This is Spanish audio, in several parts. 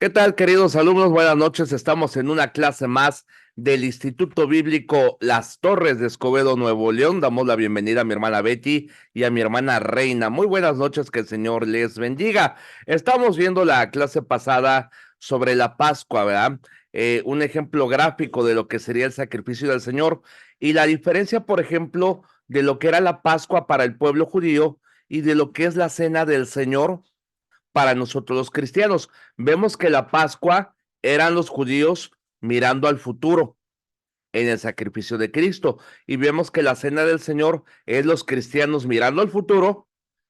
¿Qué tal, queridos alumnos? Buenas noches. Estamos en una clase más del Instituto Bíblico Las Torres de Escobedo, Nuevo León. Damos la bienvenida a mi hermana Betty y a mi hermana Reina. Muy buenas noches, que el Señor les bendiga. Estamos viendo la clase pasada sobre la Pascua, ¿verdad? Un ejemplo gráfico de lo que sería el sacrificio del Señor y la diferencia, por ejemplo, de lo que era la Pascua para el pueblo judío y de lo que es la Cena del Señor para nosotros los cristianos. Vemos que la Pascua eran los judíos mirando al futuro en el sacrificio de Cristo y vemos que la Cena del Señor es los cristianos mirando al futuro,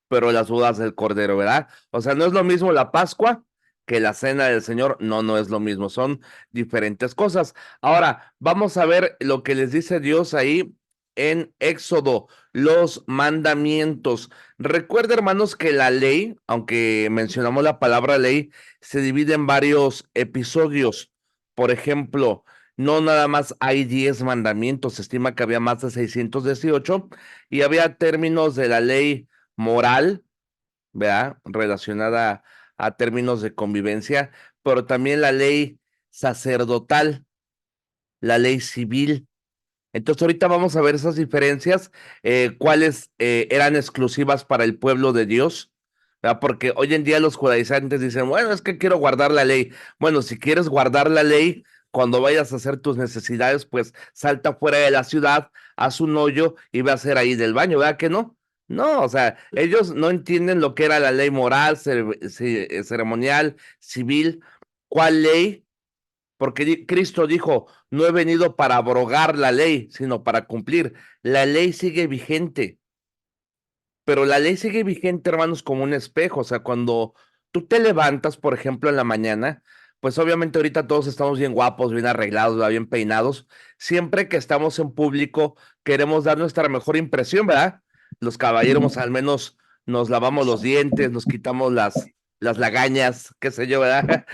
pero las bodas del Cordero, ¿verdad? O sea, no es lo mismo la Pascua que la Cena del Señor, no es lo mismo, son diferentes cosas. Ahora, vamos a ver lo que les dice Dios ahí en Éxodo, los mandamientos. Recuerda, hermanos, que la ley, aunque mencionamos la palabra ley, se divide en varios episodios. Por ejemplo, no nada más hay 10 mandamientos, se estima que había más de 618 y había términos de la ley moral, ¿verdad? Relacionada a términos de convivencia, pero también la ley sacerdotal, la ley civil. Entonces ahorita vamos a ver esas diferencias, cuáles eran exclusivas para el pueblo de Dios, ¿verdad? Porque hoy en día los judaizantes dicen, bueno, es que quiero guardar la ley. Bueno, si quieres guardar la ley, cuando vayas a hacer tus necesidades, pues salta fuera de la ciudad, haz un hoyo y ve a hacer ahí del baño, ¿verdad que no? No, o sea, ellos no entienden lo que era la ley moral, ceremonial, civil. ¿Cuál ley? Porque Cristo dijo, no he venido para abrogar la ley, sino para cumplir. La ley sigue vigente, pero la ley sigue vigente, hermanos, como un espejo. O sea, cuando tú te levantas, por ejemplo, en la mañana, pues obviamente ahorita todos estamos bien guapos, bien arreglados, ¿verdad? Bien peinados. Siempre que estamos en público, queremos dar nuestra mejor impresión, ¿verdad? Los caballeros al menos nos lavamos los dientes, nos quitamos las lagañas, qué sé yo, ¿verdad?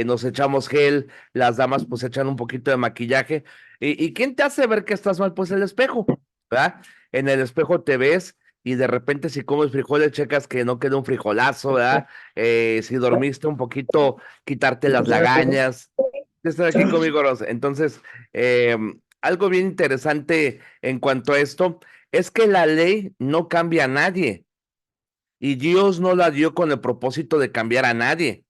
Nos echamos gel, las damas pues echan un poquito de maquillaje. ¿Y quién te hace ver que estás mal? Pues el espejo, ¿verdad? En el espejo te ves y de repente si comes frijoles checas que no quede un frijolazo, ¿verdad? Si dormiste un poquito, quitarte las lagañas. Están aquí conmigo, Rosa. Entonces, algo bien interesante en cuanto a esto es que la ley no cambia a nadie y Dios no la dio con el propósito de cambiar a nadie,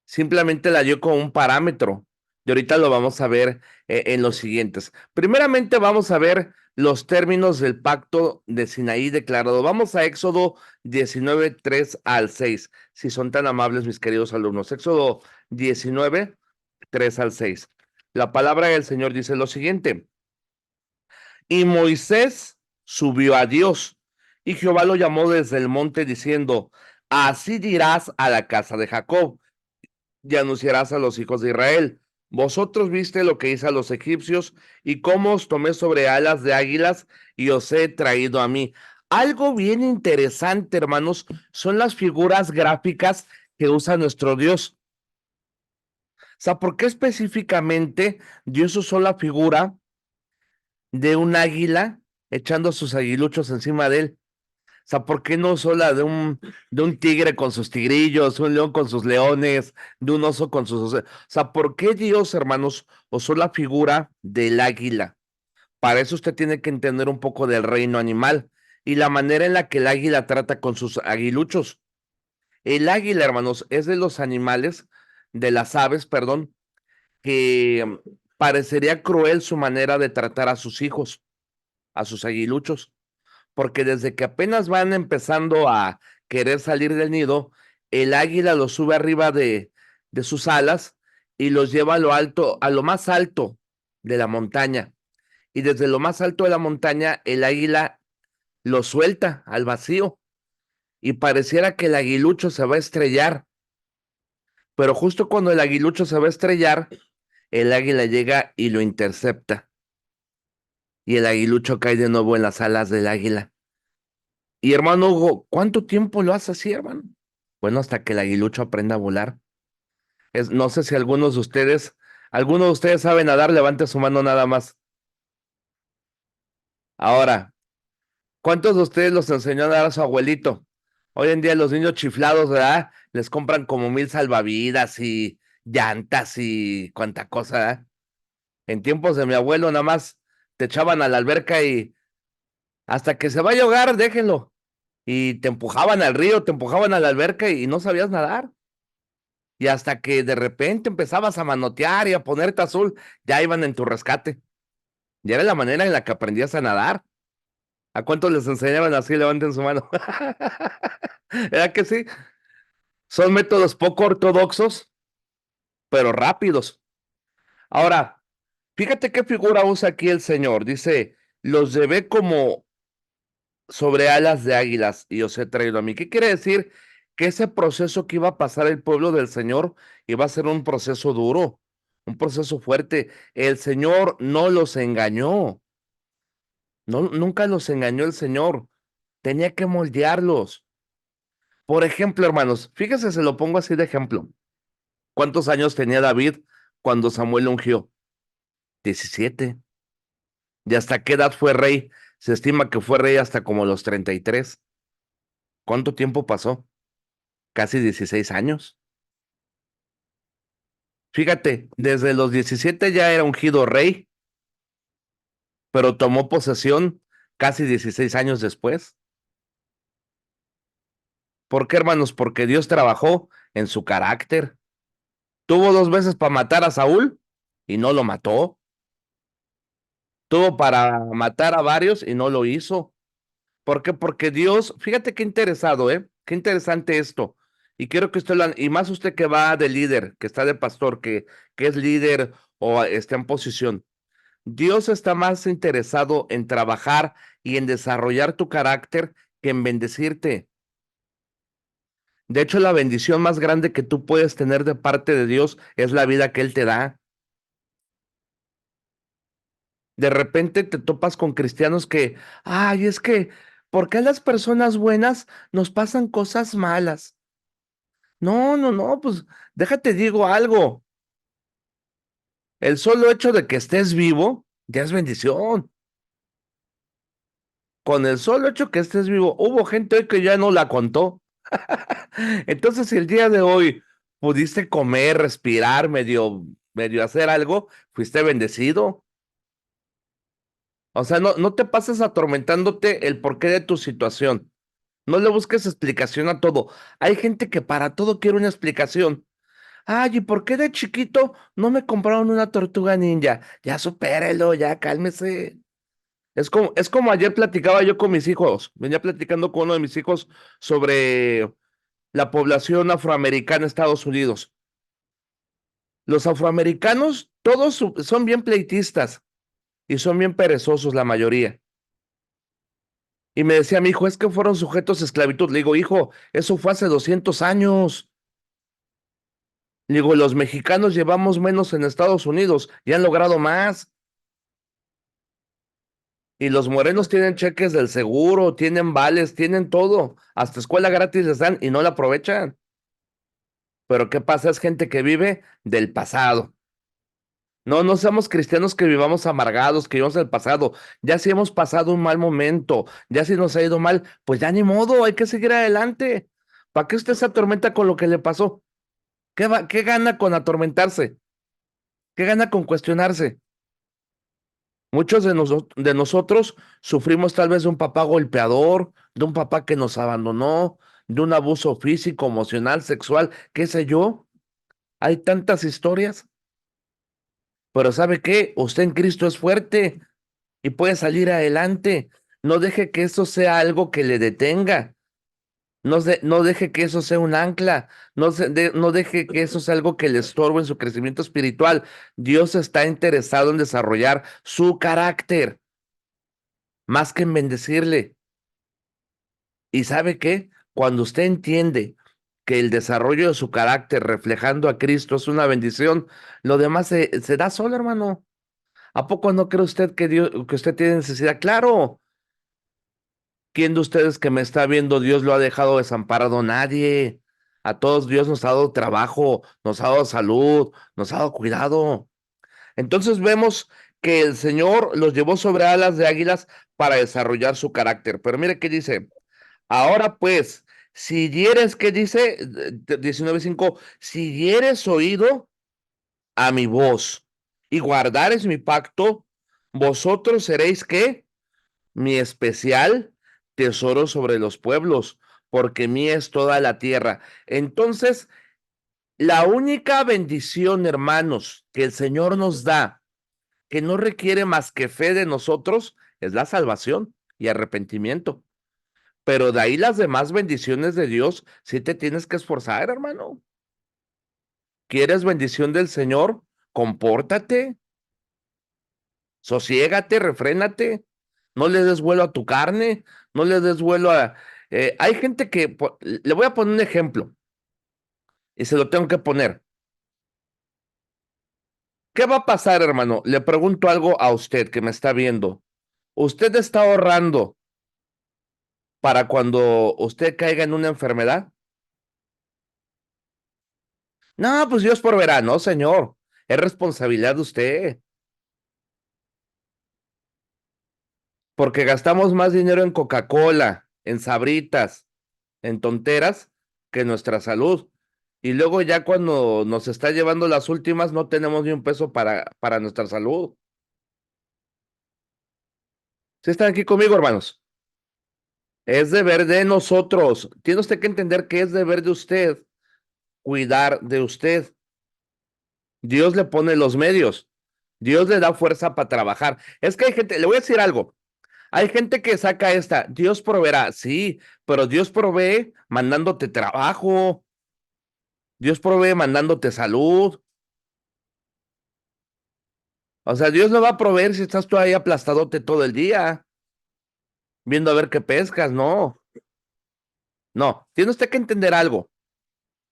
simplemente la dio como un parámetro. Y ahorita lo vamos a ver en los siguientes. Primeramente vamos a ver los términos del pacto de Sinaí declarado. Vamos a Éxodo 19, 3 al 6. Si son tan amables, mis queridos alumnos. Éxodo 19, 3 al 6. La palabra del Señor dice lo siguiente. Y Moisés subió a Dios, y Jehová lo llamó desde el monte diciendo, así dirás a la casa de Jacob y anunciarás a los hijos de Israel. Vosotros viste lo que hice a los egipcios y cómo os tomé sobre alas de águilas y os he traído a mí. Algo bien interesante, hermanos, son las figuras gráficas que usa nuestro Dios. O sea, ¿por qué específicamente Dios usó la figura de un águila echando sus aguiluchos encima de él? O sea, ¿por qué no usó la de un tigre con sus tigrillos, un león con sus leones, de un oso con sus osos? O sea, ¿por qué Dios, hermanos, usó la figura del águila? Para eso usted tiene que entender un poco del reino animal y la manera en la que el águila trata con sus aguiluchos. El águila, hermanos, es de los animales, de las aves, perdón, que parecería cruel su manera de tratar a sus hijos, a sus aguiluchos, porque desde que apenas van empezando a querer salir del nido, el águila los sube arriba de sus alas y los lleva a lo alto, a lo más alto de la montaña. Y desde lo más alto de la montaña, el águila los suelta al vacío y pareciera que el aguilucho se va a estrellar, pero justo cuando el aguilucho se va a estrellar, el águila llega y lo intercepta y el aguilucho cae de nuevo en las alas del águila. Y hermano Hugo, ¿cuánto tiempo lo hace así, hermano? Bueno, hasta que el aguilucho aprenda a volar. No sé si alguno de ustedes sabe nadar, levante su mano nada más. Ahora, ¿cuántos de ustedes los enseñó a nadar a su abuelito? Hoy en día los niños chiflados, ¿verdad? Les compran como 1000 salvavidas llantas y cuánta cosa. En tiempos de mi abuelo nada más te echaban a la alberca y hasta que se vaya a ahogar, déjenlo. Y te empujaban al río, te empujaban a la alberca y no sabías nadar. Y hasta que de repente empezabas a manotear y a ponerte azul, ya iban en tu rescate. Ya era la manera en la que aprendías a nadar. ¿A cuántos les enseñaban así? Levanten su mano. ¿Era que sí? Son métodos poco ortodoxos, pero rápidos. Ahora, fíjate qué figura usa aquí el Señor. Dice, los llevé como sobre alas de águilas y os he traído a mí. ¿Qué quiere decir? Que ese proceso que iba a pasar el pueblo del Señor iba a ser un proceso duro, un proceso fuerte. El Señor no los engañó, no, nunca los engañó el Señor. Tenía que moldearlos. Por ejemplo, hermanos, fíjese, se lo pongo así de ejemplo. ¿Cuántos años tenía David cuando Samuel lo ungió? 17. ¿Y hasta qué edad fue rey? Se estima que fue rey hasta como los 33. ¿Cuánto tiempo pasó? Casi 16 años. Fíjate, desde los 17 ya era ungido rey, pero tomó posesión casi 16 años después. ¿Por qué, hermanos? Porque Dios trabajó en su carácter. Tuvo 2 veces para matar a Saúl y no lo mató. Tuvo para matar a varios y no lo hizo. ¿Por qué? Porque Dios, fíjate qué interesado, ¿eh? Qué interesante esto. Y quiero que usted lo, y más usted que va de líder, que está de pastor, que es líder o está en posición. Dios está más interesado en trabajar y en desarrollar tu carácter que en bendecirte. De hecho, la bendición más grande que tú puedes tener de parte de Dios es la vida que Él te da. De repente te topas con cristianos que, ay, es que, ¿por qué a las personas buenas nos pasan cosas malas? No, no, no, pues déjate digo algo. El solo hecho de que estés vivo ya es bendición. Con el solo hecho que estés vivo, hubo gente hoy que ya no la contó. Entonces, si el día de hoy pudiste comer, respirar, medio hacer algo, fuiste bendecido. O sea, no te pases atormentándote el porqué de tu situación. No le busques explicación a todo. Hay gente que para todo quiere una explicación. Ay, ¿y por qué de chiquito no me compraron una tortuga ninja? Ya supérelo, ya cálmese. Es como ayer platicaba yo con mis hijos. Venía platicando con uno de mis hijos sobre la población afroamericana en Estados Unidos. Los afroamericanos, todos son bien pleitistas y son bien perezosos la mayoría. Y me decía mi hijo, es que fueron sujetos a esclavitud. Le digo, hijo, eso fue hace 200 años. Le digo, los mexicanos llevamos menos en Estados Unidos y han logrado más. Y los morenos tienen cheques del seguro, tienen vales, tienen todo. Hasta escuela gratis les dan y no la aprovechan. Pero ¿qué pasa? Es gente que vive del pasado. No, no seamos cristianos que vivamos amargados, que vivamos el pasado. Ya si hemos pasado un mal momento, ya si nos ha ido mal, pues ya ni modo, hay que seguir adelante. ¿Para qué usted se atormenta con lo que le pasó? ¿Qué gana con atormentarse? ¿Qué gana con cuestionarse? Muchos de nosotros sufrimos tal vez de un papá golpeador, de un papá que nos abandonó, de un abuso físico, emocional, sexual, qué sé yo. Hay tantas historias, pero ¿sabe qué? Usted en Cristo es fuerte y puede salir adelante. No deje que eso sea algo que le detenga. No deje que eso sea un ancla. No deje que eso sea algo que le estorbe en su crecimiento espiritual. Dios está interesado en desarrollar su carácter más que en bendecirle. ¿Y sabe qué? Cuando usted entiende que el desarrollo de su carácter reflejando a Cristo es una bendición, lo demás se da solo, hermano. ¿A poco no cree usted que que usted tiene necesidad? Claro. ¿Quién de ustedes que me está viendo, Dios lo ha dejado desamparado? Nadie. A todos Dios nos ha dado trabajo, nos ha dado salud, nos ha dado cuidado. Entonces vemos que el Señor los llevó sobre alas de águilas para desarrollar su carácter. Pero mire qué dice. Ahora pues, si dieres, ¿qué dice? 19:5, si dieres oído a mi voz y guardares mi pacto, vosotros seréis ¿qué? Mi especial tesoro sobre los pueblos, porque mía es toda la tierra. Entonces, la única bendición, hermanos, que el Señor nos da, que no requiere más que fe de nosotros, es la salvación y arrepentimiento. Pero de ahí las demás bendiciones de Dios, sí te tienes que esforzar, hermano. ¿Quieres bendición del Señor? Compórtate, sosiégate, refrénate, no le des vuelo a tu carne, no le des vuelo a... hay gente que, le voy a poner un ejemplo y se lo tengo que poner. ¿Qué va a pasar, hermano? Le pregunto algo a usted que me está viendo. ¿Usted está ahorrando para cuando usted caiga en una enfermedad? No, pues Dios proveerá, no, señor. Es responsabilidad de usted, porque gastamos más dinero en Coca-Cola, en Sabritas, en tonteras, que en nuestra salud. Y luego ya cuando nos está llevando las últimas, no tenemos ni un peso para nuestra salud. ¿Sí están aquí conmigo, hermanos? Es deber de nosotros. Tiene usted que entender que es deber de usted cuidar de usted. Dios le pone los medios. Dios le da fuerza para trabajar. Es que hay gente, le voy a decir algo. Hay gente que saca esta, Dios proveerá, sí, pero Dios provee mandándote trabajo, Dios provee mandándote salud. O sea, Dios no va a proveer si estás tú ahí aplastadote todo el día, viendo a ver qué pescas, no. No, tiene usted que entender algo.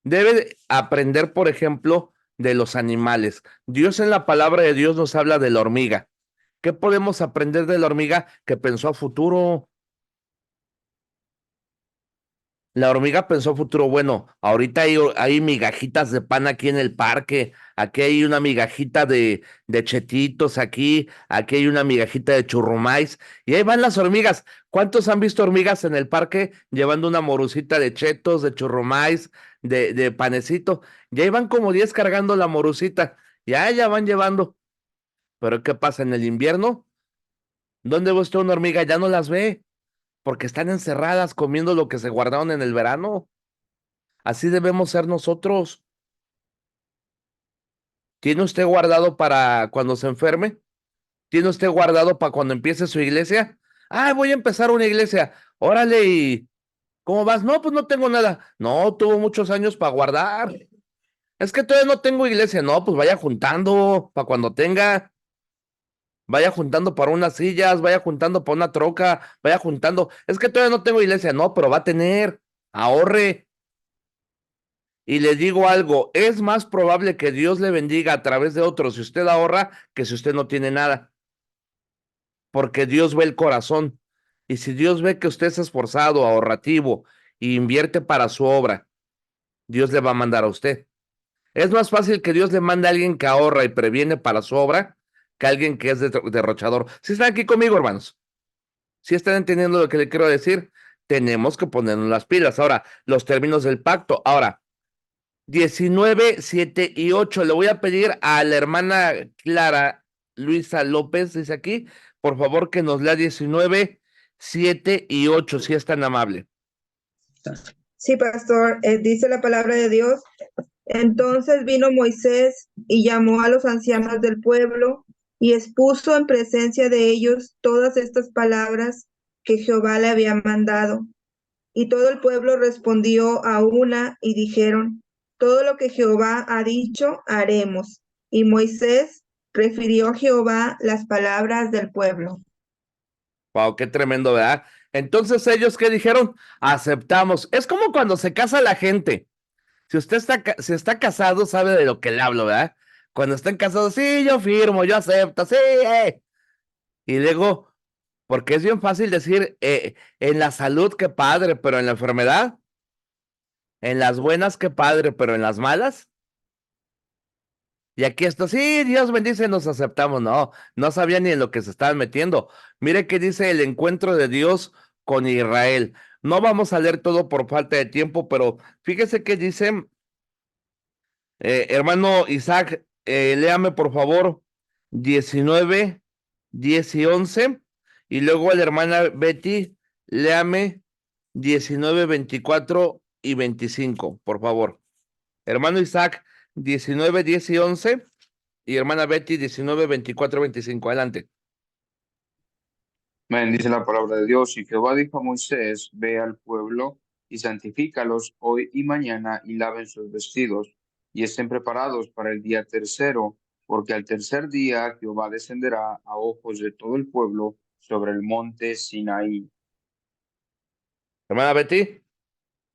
Debe aprender, por ejemplo, de los animales. Dios en la palabra de Dios nos habla de la hormiga. ¿Qué podemos aprender de la hormiga que pensó a futuro? La hormiga pensó futuro, bueno, ahorita hay migajitas de pan aquí en el parque, aquí hay una migajita de chetitos aquí hay una migajita de churrumais, y ahí van las hormigas. ¿Cuántos han visto hormigas en el parque llevando una morucita de chetos, de churrumais, de panecito? Y ahí van como 10 cargando la morucita, ya van llevando. Pero ¿qué pasa en el invierno? ¿Dónde va usted una hormiga? Ya no las ve, porque están encerradas comiendo lo que se guardaron en el verano. Así debemos ser nosotros. ¿Tiene usted guardado para cuando se enferme? ¿Tiene usted guardado para cuando empiece su iglesia? Ah, voy a empezar una iglesia. Órale, ¿y cómo vas? No, pues no tengo nada. No, tuvo muchos años para guardar. Es que todavía no tengo iglesia. No, pues vaya juntando para cuando tenga. Vaya juntando para unas sillas, vaya juntando para una troca, vaya juntando. Es que todavía no tengo iglesia. No, pero va a tener. Ahorre. Y le digo algo, es más probable que Dios le bendiga a través de otros si usted ahorra que si usted no tiene nada, porque Dios ve el corazón. Y si Dios ve que usted es esforzado, ahorrativo y invierte para su obra, Dios le va a mandar a usted. Es más fácil que Dios le mande a alguien que ahorra y previene para su obra que a alguien que es derrochador. Si están aquí conmigo, hermanos, si están entendiendo lo que le quiero decir, tenemos que ponernos las pilas. Ahora, los términos del pacto. Ahora, 19, 7 y 8. Le voy a pedir a la hermana Clara Luisa López, dice aquí, por favor que nos lea 19, 7 y 8, si es tan amable. Sí, pastor, dice la palabra de Dios. Entonces vino Moisés y llamó a los ancianos del pueblo y expuso en presencia de ellos todas estas palabras que Jehová le había mandado. Y todo el pueblo respondió a una y dijeron, todo lo que Jehová ha dicho, haremos. Y Moisés refirió a Jehová las palabras del pueblo. Wow, qué tremendo, ¿verdad? Entonces ellos, ¿qué dijeron? Aceptamos. Es como cuando se casa la gente. Si está casado, sabe de lo que le hablo, ¿verdad? Cuando están casados, sí, yo firmo, yo acepto, sí. Y luego, porque es bien fácil decir, en la salud, qué padre, pero en la enfermedad, en las buenas, qué padre, pero en las malas. Y aquí esto, sí, Dios bendice, nos aceptamos. No, no sabía ni en lo que se estaban metiendo. Mire qué dice el encuentro de Dios con Israel. No vamos a leer todo por falta de tiempo, pero fíjese que dice, hermano Isaac, léame por favor 19, 10 y 11. Y luego la hermana Betty, léame 19, 24 y 25, por favor. Hermano Isaac, 19, 10 y 11. Y hermana Betty, 19, 24, 25. Adelante. Amén, dice la palabra de Dios, y Jehová dijo a Moisés, ve al pueblo y santifícalos hoy y mañana, y laven sus vestidos, y estén preparados para el día tercero, porque al tercer día Jehová descenderá a ojos de todo el pueblo sobre el monte Sinaí. Hermana Betty.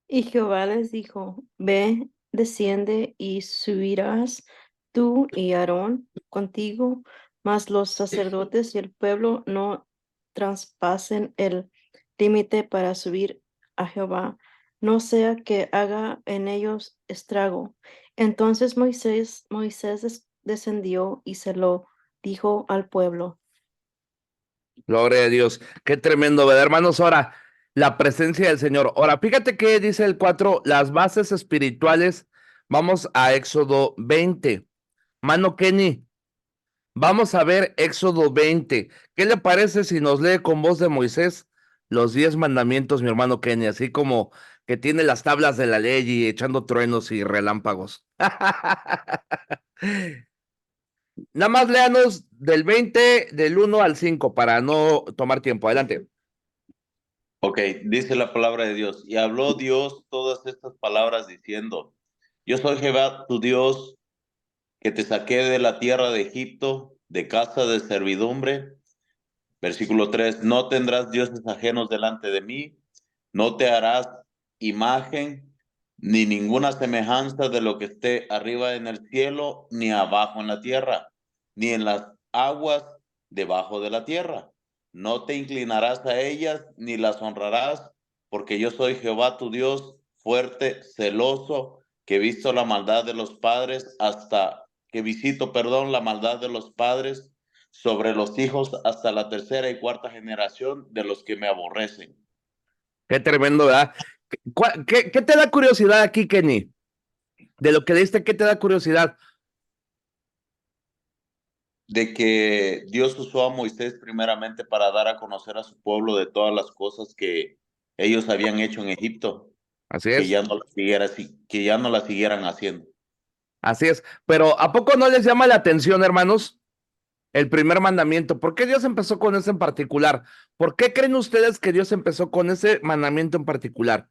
Y Jehová les dijo, ve, desciende y subirás tú y Aarón contigo, mas los sacerdotes y el pueblo no traspasen el límite para subir a Jehová, no sea que haga en ellos estrago. Entonces Moisés descendió y se lo dijo al pueblo. Gloria a Dios. Qué tremendo, ¿verdad, hermanos? Ahora, la presencia del Señor. Ahora, fíjate que dice el 4, las bases espirituales. Vamos a Éxodo 20. Mano Kenny, vamos a ver Éxodo 20. ¿Qué le parece si nos lee con voz de Moisés los 10 mandamientos, mi hermano Kenny? Así como que tiene las tablas de la ley y echando truenos y relámpagos. Nada más léanos del 20, del 1 al 5, para no tomar tiempo. Adelante. Ok, dice la palabra de Dios. Y habló Dios todas estas palabras diciendo, yo soy Jehová tu Dios, que te saqué de la tierra de Egipto, de casa de servidumbre. Versículo 3, no tendrás dioses ajenos delante de mí, no te harás imagen, ni ninguna semejanza de lo que esté arriba en el cielo, ni abajo en la tierra, ni en las aguas debajo de la tierra. No te inclinarás a ellas, ni las honrarás, porque yo soy Jehová tu Dios, fuerte, celoso, que he visto la maldad de los padres la maldad de los padres sobre los hijos hasta la tercera y cuarta generación de los que me aborrecen. Qué tremendo, ¿verdad? ¿Qué te da curiosidad aquí, Kenny? De lo que leíste, ¿qué te da curiosidad? De que Dios usó a Moisés primeramente para dar a conocer a su pueblo de todas las cosas que ellos habían hecho en Egipto, Así que es, ya no las siguieran haciendo. así es. Pero ¿a poco no les llama la atención, hermanos? El primer mandamiento. ¿Por qué Dios empezó con ese en particular? ¿Por qué creen ustedes que Dios empezó con ese mandamiento en particular?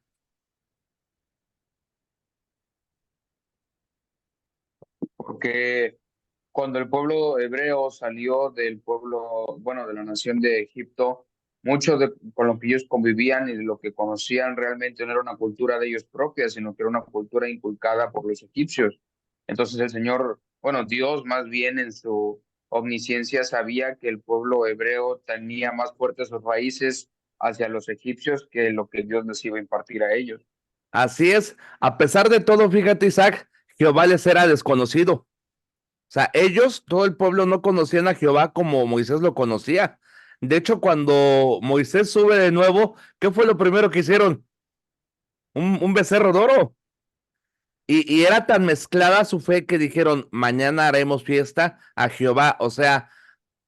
Porque cuando el pueblo hebreo salió del pueblo, bueno, de la nación de Egipto, con lo que ellos convivían y de lo que conocían realmente no era una cultura de ellos propia, sino que era una cultura inculcada por los egipcios. Entonces el Señor, bueno, Dios más bien en su omnisciencia sabía que el pueblo hebreo tenía más fuertes sus raíces hacia los egipcios que lo que Dios les iba a impartir a ellos. Así es. A pesar de todo, fíjate, Isaac, Jehová les era desconocido. O sea, ellos, todo el pueblo, no conocían a Jehová como Moisés lo conocía. De hecho, cuando Moisés sube de nuevo, ¿qué fue lo primero que hicieron? Un becerro de oro. Y era tan mezclada su fe que dijeron, mañana haremos fiesta a Jehová. O sea,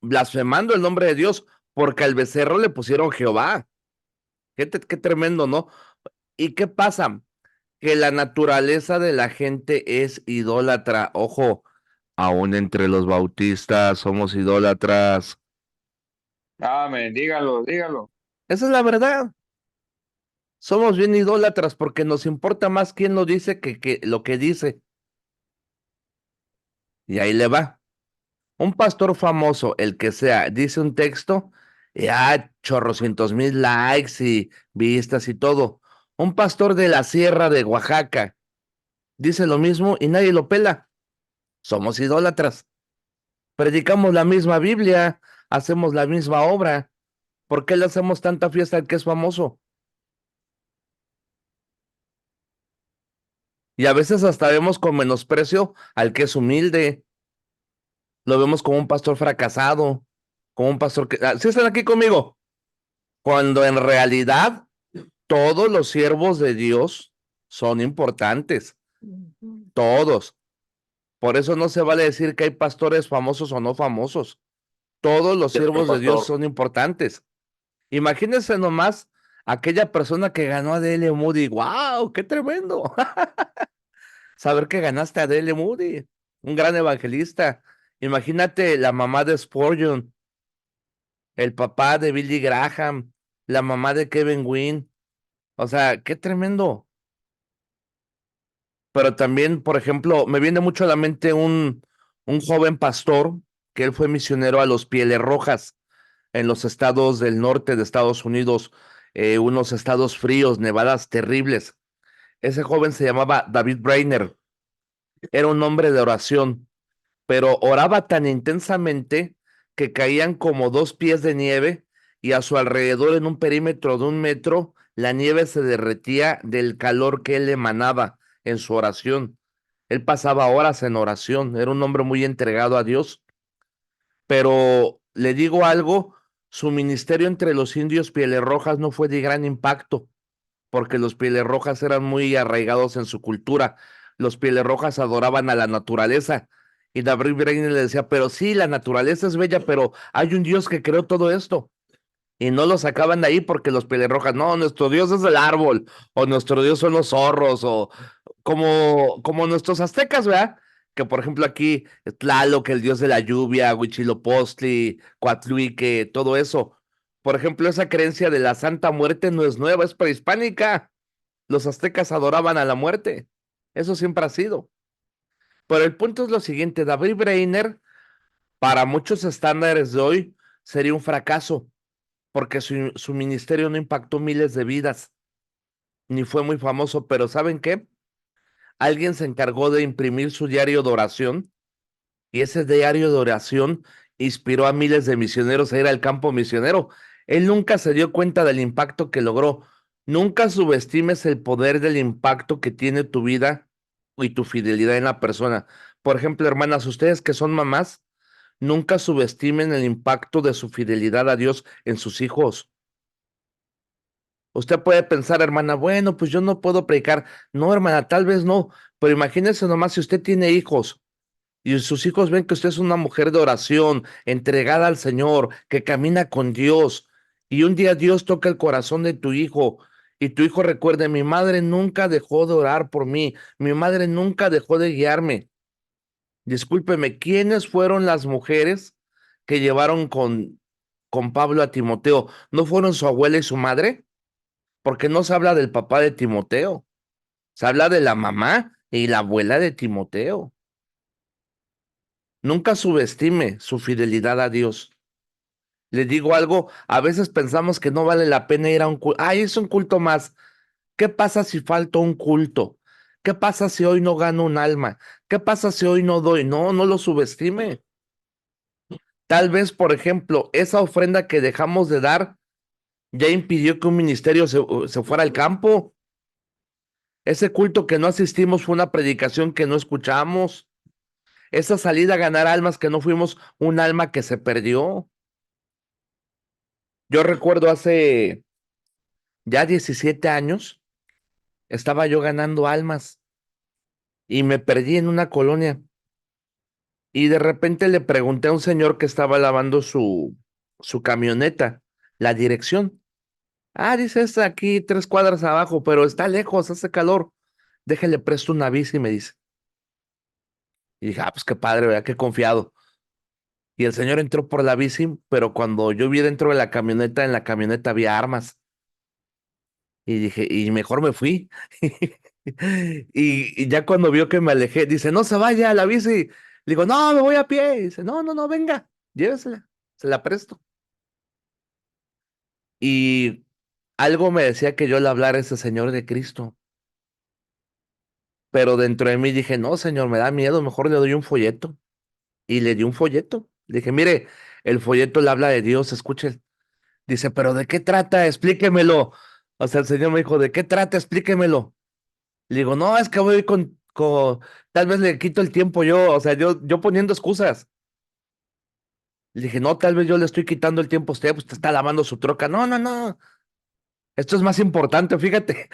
blasfemando el nombre de Dios, porque al becerro le pusieron Jehová. Qué tremendo, ¿no? ¿Y qué pasa? Que la naturaleza de la gente es idólatra. Ojo, aún entre los bautistas somos idólatras. Amén, dígalo, dígalo. Esa es la verdad. Somos bien idólatras porque nos importa más quién lo dice que lo que dice. Y ahí le va. Un pastor famoso, el que sea, dice un texto y chorrocientos mil likes y vistas y todo. Un pastor de la sierra de Oaxaca dice lo mismo y nadie lo pela. Somos idólatras. Predicamos la misma Biblia, hacemos la misma obra. ¿Por qué le hacemos tanta fiesta al que es famoso? Y a veces hasta vemos con menosprecio al que es humilde. Lo vemos como un pastor fracasado, como un pastor que... ¿Sí están aquí conmigo? Cuando en realidad todos los siervos de Dios son importantes. Todos. Por eso no se vale decir que hay pastores famosos o no famosos. Todos los Cierto, siervos de Dios pastor. son importantes. Imagínense nomás aquella persona que ganó a D.L. Moody. ¡Wow! ¡Qué tremendo! Saber que ganaste a D.L. Moody, un gran evangelista. Imagínate la mamá de Spurgeon, el papá de Billy Graham, la mamá de Kevin Wynn. O sea, qué tremendo. Pero también, por ejemplo, me viene mucho a la mente un joven pastor que él fue misionero a los Pieles Rojas en los estados del norte de Estados Unidos, unos estados fríos, nevadas terribles. Ese joven se llamaba David Brainerd, era un hombre de oración, pero oraba tan intensamente que caían como 2 pies de nieve y a su alrededor en un perímetro de 1 metro la nieve se derretía del calor que él emanaba en su oración. Él pasaba horas en oración, era un hombre muy entregado a Dios, pero le digo algo, su ministerio entre los indios Pieles Rojas no fue de gran impacto, porque los Pieles Rojas eran muy arraigados en su cultura. Los Pieles Rojas adoraban a la naturaleza. Y David Brainerd le decía, pero sí, la naturaleza es bella, pero hay un Dios que creó todo esto. Y no lo sacaban de ahí porque los Pieles Rojas, no, nuestro Dios es el árbol, o nuestro Dios son los zorros, o como nuestros aztecas, ¿verdad? Que por ejemplo aquí, Tlaloc, el dios de la lluvia, Huitzilopochtli, Coatluique, todo eso. Por ejemplo, esa creencia de la Santa Muerte no es nueva, es prehispánica. Los aztecas adoraban a la muerte. Eso siempre ha sido. Pero el punto es lo siguiente, David Brainerd, para muchos estándares de hoy, sería un fracaso, porque su ministerio no impactó miles de vidas, ni fue muy famoso, pero ¿saben qué? Alguien se encargó de imprimir su diario de oración y ese diario de oración inspiró a miles de misioneros a ir al campo misionero. Él nunca se dio cuenta del impacto que logró. Nunca subestimes el poder del impacto que tiene tu vida y tu fidelidad en la persona. Por ejemplo, hermanas, ustedes que son mamás, nunca subestimen el impacto de su fidelidad a Dios en sus hijos. Usted puede pensar, hermana, bueno, pues yo no puedo predicar. No, hermana, tal vez no, pero imagínese nomás si usted tiene hijos y sus hijos ven que usted es una mujer de oración, entregada al Señor, que camina con Dios, y un día Dios toca el corazón de tu hijo, y tu hijo recuerde, mi madre nunca dejó de orar por mí, mi madre nunca dejó de guiarme. Discúlpeme, ¿quiénes fueron las mujeres que llevaron con Pablo a Timoteo? ¿No fueron su abuela y su madre? Porque no se habla del papá de Timoteo, se habla de la mamá y la abuela de Timoteo. Nunca subestime su fidelidad a Dios. Le digo algo, a veces pensamos que no vale la pena ir a un culto. Ay, es un culto más. ¿Qué pasa si falta un culto? ¿Qué pasa si hoy no gano un alma? ¿Qué pasa si hoy no doy? No, no lo subestime. Tal vez, por ejemplo, esa ofrenda que dejamos de dar ya impidió que un ministerio se fuera al campo. Ese culto que no asistimos fue una predicación que no escuchamos. Esa salida a ganar almas que no fuimos, un alma que se perdió. Yo recuerdo hace ya 17 años, estaba yo ganando almas y me perdí en una colonia. Y de repente le pregunté a un señor que estaba lavando su camioneta, la dirección. Ah, dice, es aquí 3 cuadras abajo, pero está lejos, hace calor. Déjele presto una bici, me dice. Y dije, ah, pues qué padre, ¿verdad? Qué confiado. Y el señor entró por la bici, pero cuando yo vi dentro de la camioneta, en la camioneta había armas. Y dije, y mejor me fui. Y ya cuando vio que me alejé, dice, no se vaya a la bici. Le digo, no, me voy a pie. Y dice, no, no, no, venga, llévesela, se la presto. Y algo me decía que yo le hablara a ese señor de Cristo. Pero dentro de mí dije, no, señor, me da miedo, mejor le doy un folleto. Y le di un folleto. Le dije, mire, el folleto le habla de Dios, escuche. Dice, pero ¿de qué trata? Explíquemelo. O sea, el señor me dijo, ¿de qué trata? Explíquemelo. Le digo, no, es que voy tal vez le quito el tiempo yo, o sea, yo poniendo excusas. Le dije, no, tal vez yo le estoy quitando el tiempo a usted, pues te está lavando su troca. No, no, no. Esto es más importante, fíjate.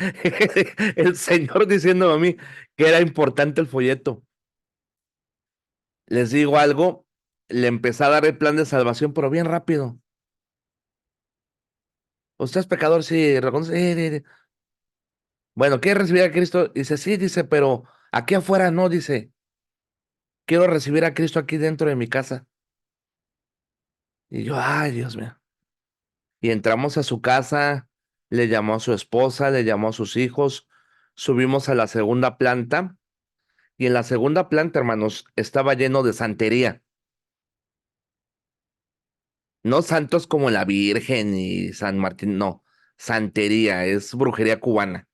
El señor diciéndome a mí que era importante el folleto. les digo algo, le empecé a dar el plan de salvación, pero bien rápido. ¿Usted es pecador? Sí, reconoce. Bueno, ¿quiere recibir a Cristo? Dice, sí, dice, pero aquí afuera no, dice. Quiero recibir a Cristo aquí dentro de mi casa. Y yo, ay, Dios mío. Y entramos a su casa, le llamó a su esposa, le llamó a sus hijos, subimos a la segunda planta y en la segunda planta, hermanos, estaba lleno de santería. No santos como la Virgen y San Martín, no, santería, es brujería cubana,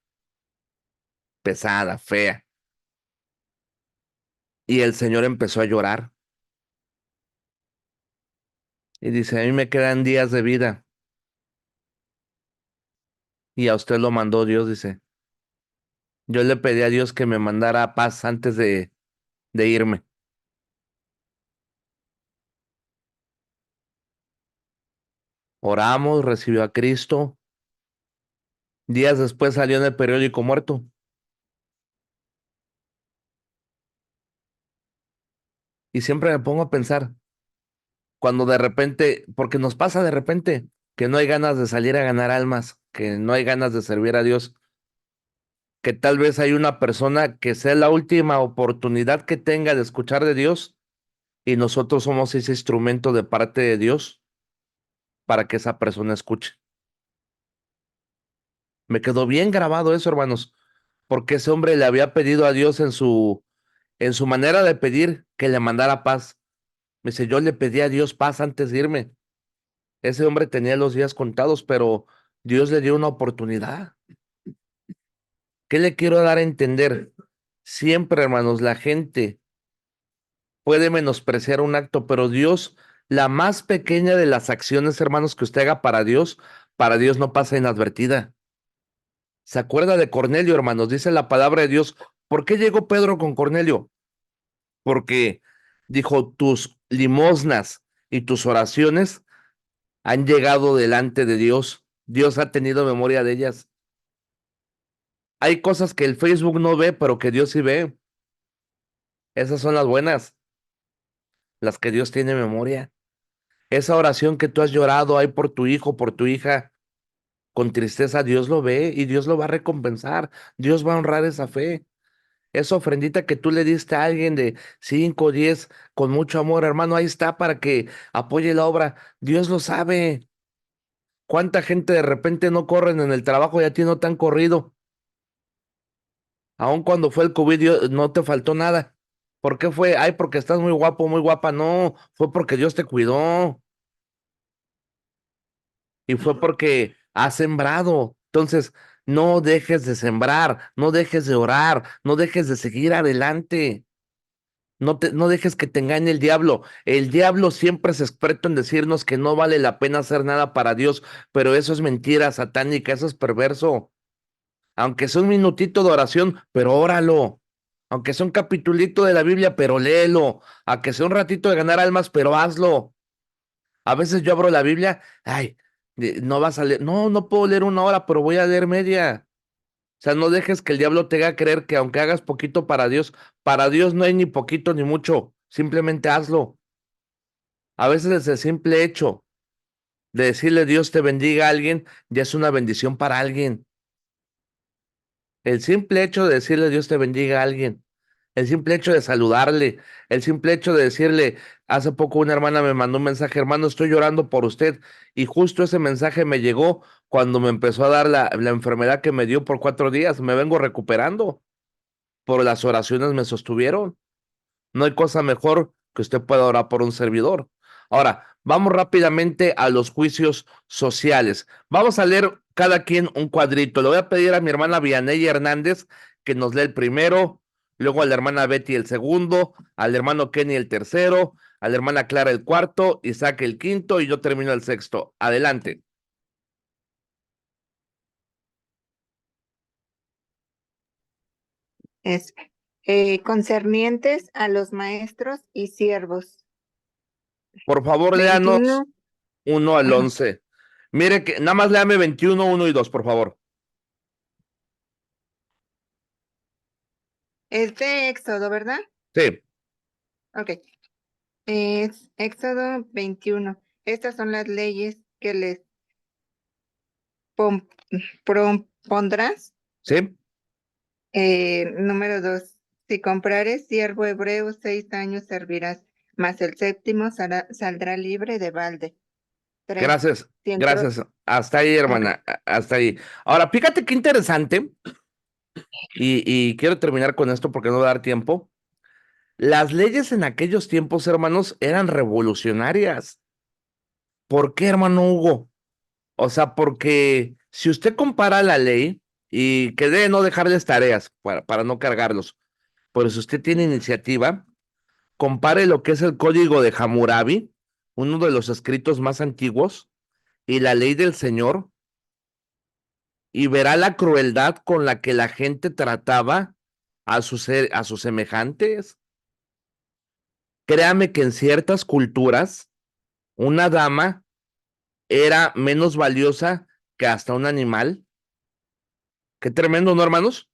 pesada, fea. Y el señor empezó a llorar y dice, a mí me quedan días de vida y a usted lo mandó Dios, dice. Yo le pedí a Dios que me mandara paz antes de irme. Oramos, recibió a Cristo. Días después salió en el periódico muerto. Y siempre me pongo a pensar, cuando de repente, porque nos pasa de repente, que no hay ganas de salir a ganar almas, que no hay ganas de servir a Dios, que tal vez hay una persona que sea la última oportunidad que tenga de escuchar de Dios y nosotros somos ese instrumento de parte de Dios para que esa persona escuche. Me quedó bien grabado eso, hermanos, porque ese hombre le había pedido a Dios en su manera de pedir que le mandara paz. Me dice, yo le pedí a Dios paz antes de irme. Ese hombre tenía los días contados, pero Dios le dio una oportunidad. ¿Qué le quiero dar a entender? Siempre, hermanos, la gente puede menospreciar un acto, pero Dios, la más pequeña de las acciones, hermanos, que usted haga para Dios no pasa inadvertida. ¿Se acuerda de Cornelio, hermanos? Dice la palabra de Dios. ¿Por qué llegó Pedro con Cornelio? Porque dijo, tus limosnas y tus oraciones han llegado delante de Dios. Dios ha tenido memoria de ellas. Hay cosas que el Facebook no ve, pero que Dios sí ve. Esas son las buenas, las que Dios tiene memoria. Esa oración que tú has llorado ahí por tu hijo, por tu hija, con tristeza, Dios lo ve y Dios lo va a recompensar. Dios va a honrar esa fe. Esa ofrendita que tú le diste a alguien de 5, 10, con mucho amor, hermano, ahí está para que apoye la obra. Dios lo sabe. ¿Cuánta gente de repente no corren en el trabajo y a ti no te han corrido? Aun cuando fue el COVID, no te faltó nada. ¿Por qué fue? Ay, porque estás muy guapo, muy guapa. No, fue porque Dios te cuidó y fue porque has sembrado. Entonces, no dejes de sembrar, no dejes de orar, no dejes de seguir adelante. No dejes que te engañe el diablo. El diablo siempre es experto en decirnos que no vale la pena hacer nada para Dios, pero eso es mentira satánica, eso es perverso. Aunque sea un minutito de oración, pero óralo. Aunque sea un capitulito de la Biblia, pero léelo. Aunque sea un ratito de ganar almas, pero hazlo. A veces yo abro la Biblia, ay, no vas a leer, no, no puedo leer una hora, pero voy a leer media. O sea, no dejes que el diablo te haga creer que aunque hagas poquito para Dios no hay ni poquito ni mucho, simplemente hazlo. A veces es el simple hecho de decirle Dios te bendiga a alguien, ya es una bendición para alguien. El simple hecho de decirle Dios te bendiga a alguien, el simple hecho de saludarle, el simple hecho de decirle, hace poco una hermana me mandó un mensaje, hermano, estoy llorando por usted, y justo ese mensaje me llegó cuando me empezó a dar la enfermedad que me dio por 4 días, me vengo recuperando, por las oraciones me sostuvieron. No hay cosa mejor que usted pueda orar por un servidor. Ahora, vamos rápidamente a los juicios sociales. Vamos a leer cada quien un cuadrito. Le voy a pedir a mi hermana Vianey Hernández que nos lea el primero, luego a la hermana Betty el segundo, al hermano Kenny el tercero, a la hermana Clara el cuarto, Isaac el quinto y yo termino el sexto. Adelante. Es concernientes a los maestros y siervos. Por favor, léanos 21. 1 al Ajá. 11. Mire que nada más léame 21, 1 y 2, por favor. Es de Éxodo, ¿verdad? Sí. Ok. Es Éxodo 21. Estas son las leyes que les pon- propondrás. ¿Sí? Número 2. Si comprares siervo hebreo, 6 años servirás, mas el séptimo saldrá libre de balde. 3. Gracias, Si entró, gracias. Hasta ahí, ok, hermana, hasta ahí. Ahora, fíjate qué interesante, y quiero terminar con esto porque no va a dar tiempo. Las leyes en aquellos tiempos, hermanos, eran revolucionarias. ¿Por qué, hermano Hugo? O sea, porque si usted compara la ley y que debe no dejarles tareas para no cargarlos, pero si usted tiene iniciativa, compare lo que es el Código de Hammurabi, uno de los escritos más antiguos, y la ley del Señor, y verá la crueldad con la que la gente trataba a sus semejantes. Créame que en ciertas culturas, una dama era menos valiosa que hasta un animal. Qué tremendo, ¿no, hermanos?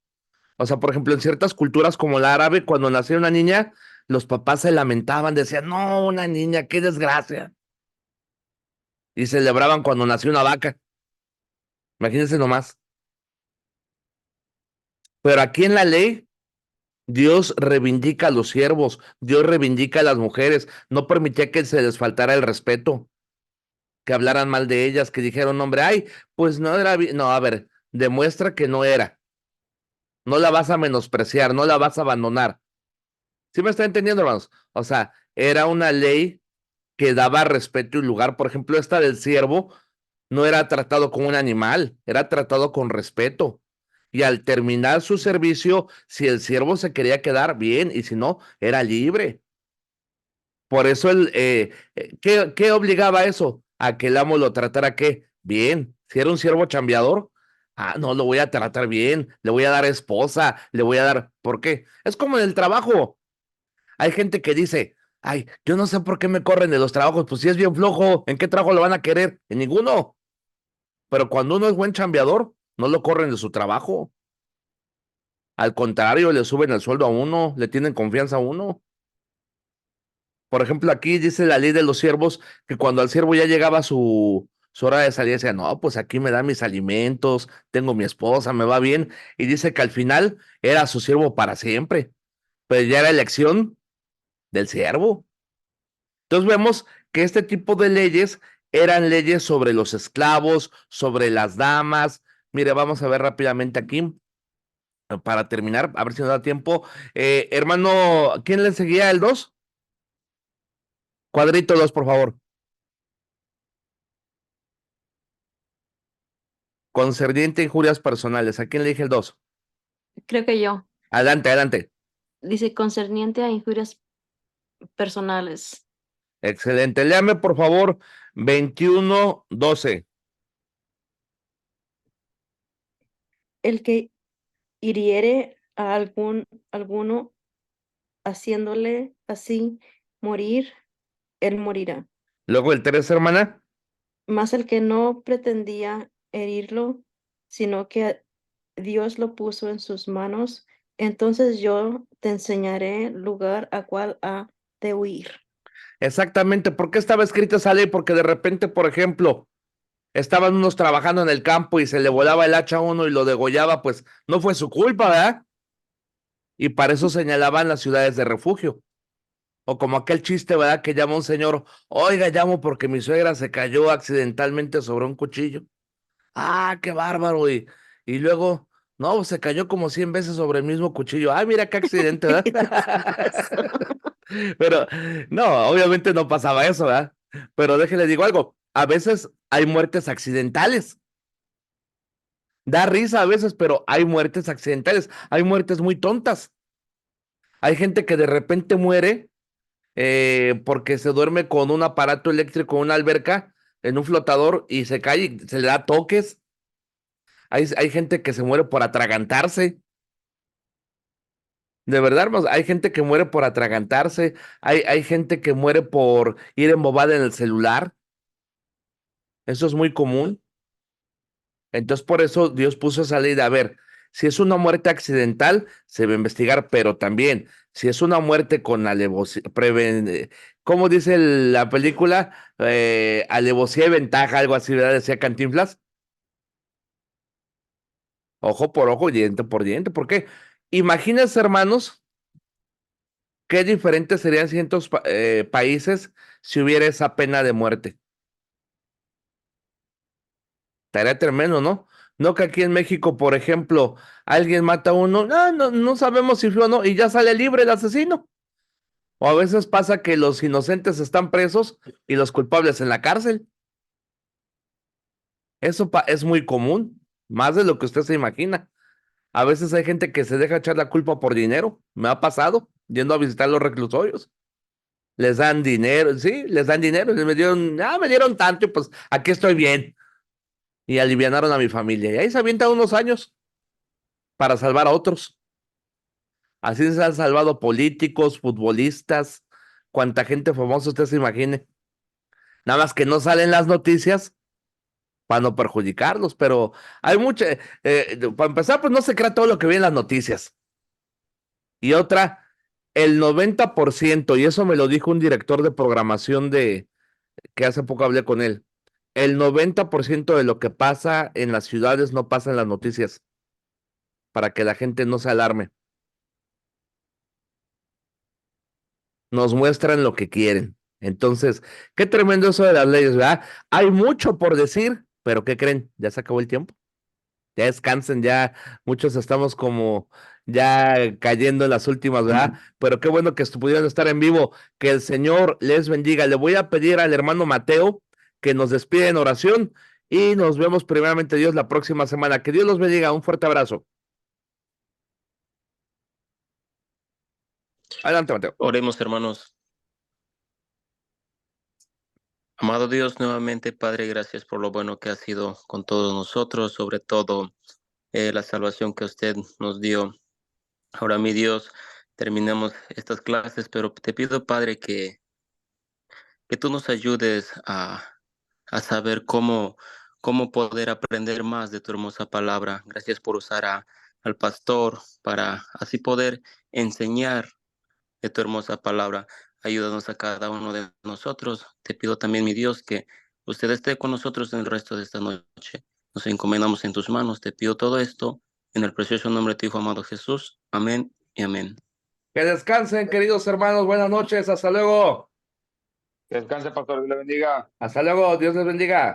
O sea, por ejemplo, en ciertas culturas como la árabe, cuando nacía una niña, los papás se lamentaban, decían, no, una niña, qué desgracia. Y celebraban cuando nació una vaca. Imagínense nomás. Pero aquí en la ley, Dios reivindica a los siervos, Dios reivindica a las mujeres, no permitía que se les faltara el respeto, que hablaran mal de ellas, que dijeron, hombre, ay, pues no era, no, a ver, demuestra que no era, no la vas a menospreciar, no la vas a abandonar. ¿Sí me está entendiendo, hermanos? O sea, era una ley que daba respeto y lugar. Por ejemplo, esta del siervo no era tratado como un animal, era tratado con respeto. Y al terminar su servicio, si el siervo se quería quedar bien y si no, era libre. Por eso ¿qué obligaba a eso? A que el amo lo tratara ¿qué? Bien. Si era un siervo chambeador, no, lo voy a tratar bien, le voy a dar esposa, le voy a dar, ¿por qué? Es como en el trabajo. Hay gente que dice, ay, yo no sé por qué me corren de los trabajos, pues si es bien flojo, ¿en qué trabajo lo van a querer? En ninguno. Pero cuando uno es buen chambeador, no lo corren de su trabajo. Al contrario, le suben el sueldo a uno, le tienen confianza a uno. Por ejemplo, aquí dice la ley de los siervos que cuando al siervo ya llegaba su hora de salir, decía, no, pues aquí me dan mis alimentos, tengo mi esposa, me va bien. Y dice que al final era su siervo para siempre, pero ya era elección del siervo. Entonces vemos que este tipo de leyes eran leyes sobre los esclavos, sobre las damas. Mire, vamos a ver rápidamente aquí para terminar, a ver si nos da tiempo. Hermano, ¿quién le seguía el 2? Cuadrito 2, por favor. Concerniente a injurias personales. ¿A quién le dije el 2? Creo que yo. Adelante, adelante. Dice concerniente a injurias personales. Excelente. Léame, por favor, 21:12. El que hiriere a alguno haciéndole así morir, él morirá. Luego el 3, hermana. Mas el que no pretendía herirlo, sino que Dios lo puso en sus manos, entonces yo te enseñaré lugar a cual ha de huir. Exactamente. ¿Por qué estaba escrita esa ley? Porque de repente, por ejemplo, estaban unos trabajando en el campo y se le volaba el hacha a uno y lo degollaba, pues no fue su culpa, ¿verdad? Y para eso señalaban las ciudades de refugio. O como aquel chiste, ¿verdad? Que llama un señor, oiga, llamo porque mi suegra se cayó accidentalmente sobre un cuchillo. Ah, qué bárbaro. Y luego, no, se cayó como 100 veces sobre el mismo cuchillo. Ay, mira qué accidente, ¿verdad? Pero no, obviamente no pasaba eso, ¿verdad? Pero déjele digo algo, a veces hay muertes accidentales. Da risa a veces, pero hay muertes accidentales, hay muertes muy tontas. Hay gente que de repente muere porque se duerme con un aparato eléctrico en una alberca, en un flotador y se cae y se le da toques. Hay gente que se muere por atragantarse. De verdad, hermanos, hay gente que muere por atragantarse. Hay gente que muere por ir embobada en el celular. Eso es muy común. Entonces, por eso Dios puso esa ley de, a ver, Si es una muerte accidental, se va a investigar, pero también, si es una muerte con alevosía, ¿cómo dice la película? Alevosía y ventaja, algo así, ¿verdad? Decía Cantinflas. Ojo por ojo, diente por diente. ¿Por qué? Imagínense, hermanos, qué diferentes serían cientos países si hubiera esa pena de muerte. Estaría tremendo, ¿no? No que aquí en México, por ejemplo, alguien mata a uno, no sabemos si fue o no, y ya sale libre el asesino. O a veces pasa que los inocentes están presos y los culpables en la cárcel. Eso es muy común, más de lo que usted se imagina. A veces hay gente que se deja echar la culpa por dinero. Me ha pasado yendo a visitar los reclusorios. Les dan dinero, sí, les dan dinero. Me dieron tanto y pues aquí estoy bien. Y alivianaron a mi familia. Y ahí se avientan unos años para salvar a otros. Así se han salvado políticos, futbolistas, cuanta gente famosa usted se imagine. Nada más que no salen las noticias para no perjudicarlos, pero hay mucha, para empezar, pues no se crea todo lo que ve en las noticias. Y otra, el 90%, y eso me lo dijo un director de programación que hace poco hablé con él, el 90% de lo que pasa en las ciudades no pasa en las noticias, para que la gente no se alarme. Nos muestran lo que quieren. Entonces, qué tremendo eso de las leyes, ¿verdad? Hay mucho por decir, pero ¿qué creen? Ya se acabó el tiempo. Ya descansen, ya muchos estamos como ya cayendo en las últimas, ¿verdad? Pero qué bueno que pudieron estar en vivo. Que el Señor les bendiga. Le voy a pedir al hermano Mateo que nos despide en oración y nos vemos primeramente Dios la próxima semana. Que Dios los bendiga. Un fuerte abrazo. Adelante, Mateo. Oremos, hermanos. Amado Dios, nuevamente, Padre, gracias por lo bueno que ha sido con todos nosotros, sobre todo la salvación que usted nos dio. Ahora, mi Dios, terminamos estas clases, pero te pido, Padre, que tú nos ayudes a saber cómo poder aprender más de tu hermosa palabra. Gracias por usar al pastor para así poder enseñar de tu hermosa palabra. Ayúdanos a cada uno de nosotros. Te pido también, mi Dios, que usted esté con nosotros en el resto de esta noche. Nos encomendamos en tus manos. Te pido todo esto en el precioso nombre de tu Hijo amado Jesús. Amén y amén. Que descansen, queridos hermanos. Buenas noches. Hasta luego. Que descanse, pastor. Dios le bendiga. Hasta luego. Dios les bendiga.